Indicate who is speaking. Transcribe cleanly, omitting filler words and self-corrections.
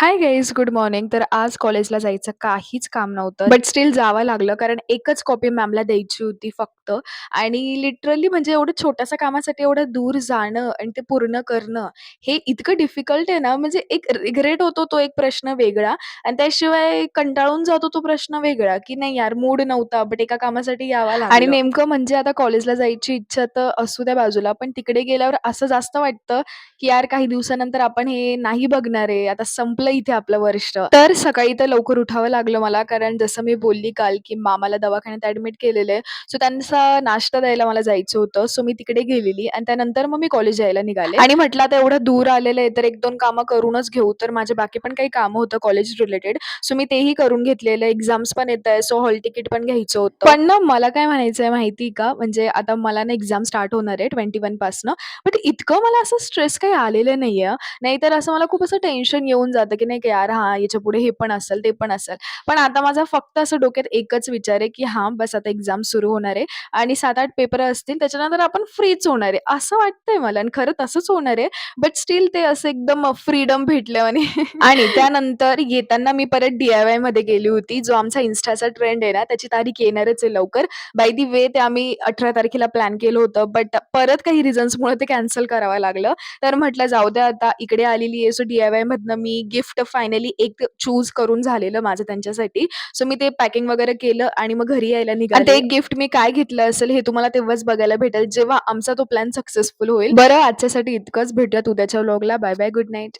Speaker 1: Hi guys, good morning. तर आज कॉलेजला जायचं काहीच काम नव्हतं. बट स्टिल जावं लागलं कारण एकच कॉपी मॅमला द्यायची होती फक्त. आणि लिटरली म्हणजे एवढं छोट्याशा कामासाठी एवढं दूर जाणं आणि ते पूर्ण करणं, हे इतकं डिफिकल्ट आहे ना, म्हणजे एक रिग्रेट होतो तो एक प्रश्न वेगळा आणि त्याशिवाय कंटाळून जातो तो प्रश्न वेगळा, की नाही यार मूड नव्हता, बट एका कामासाठी यावं लागलं. आणि नेमकं म्हणजे आता कॉलेजला जायची इच्छा तर असू द्या बाजूला, पण तिकडे गेल्यावर असं जास्त वाटतं, की यार काही दिवसानंतर आपण हे नाही बघणार आहे. आता संपलं इथे आपलं वर्ष. तर सकाळी तर लवकर उठावं लागलं मला कारण जसं मी बोलली काल, की मामाला दवाखान्यात ॲडमिट केलेलं सो त्यांचा नाश्ता द्यायला मला जायचं होतं. सो मी तिकडे गेलेली आणि त्यानंतर मग मी कॉलेज यायला निघाले आणि म्हटलं आता एवढं दूर आलेलं आहे तर 1-2 कामं करूनच घेऊ. तर माझे बाकी पण काही कामं होतं कॉलेज रिलेटेड. सो मी तेही करून घेतलेलं. एक्झाम्स पण येताय सो हॉल तिकीट पण घ्यायचं होतं. पण ना मला काय म्हणायचंय माहिती का, म्हणजे आता मला ना एक्झाम स्टार्ट होणार आहे 21 पासनं. बट इतकं मला असं स्ट्रेस काही आलेलं नाहीये हां. नाहीतर असं मला खूप असं टेन्शन येऊन जातं, की नाही का यार हां, याच्यापुढे हे पण असेल, ते पण असेल. पण आता माझा फक्त असं डोक्यात एकच विचार आहे, की हां, बस आता एक्झाम सुरू होणार आहे आणि 7-8 पेपर असतील त्याच्यानंतर आपण फ्रीच होणार आहे, असं वाटतंय मला आणि खरं तसंच होणार आहे. बट स्टिल ते असं एकदम फ्रीडम भेटल्यावानी आणि त्यानंतर येताना मी परत डी-आय-वायमध्ये गेली होती. जो आमचा Instaचा ट्रेंड आहे ना, त्याची तारीख येणारच आहे लवकर. बाय द वे ते आम्ही 18 तारखेला प्लॅन केलं होतं, बट परत काही रिझन्समुळे ते कॅन्सल करावं लागलं. तर म्हटलं जाऊ द्या आता इकडे आलेली आहे, सो डी-आय-वायमधनं मी गिफ्ट फायनली एक चूज करून झालेलं माझं त्यांच्यासाठी. सो मी ते पॅकिंग वगैरे केलं आणि मग घरी यायला निघाले. आणि ते एक गिफ्ट मी काय घेतलं असेल हे तुम्हाला तेव्हाच बघायला भेटेल, जेव्हा आमचा तो प्लॅन सक्सेसफुल होईल. बरं आजच्यासाठी इतकंच. भेटूयात उद्याच्या व्लॉगला. Bye bye. Good night.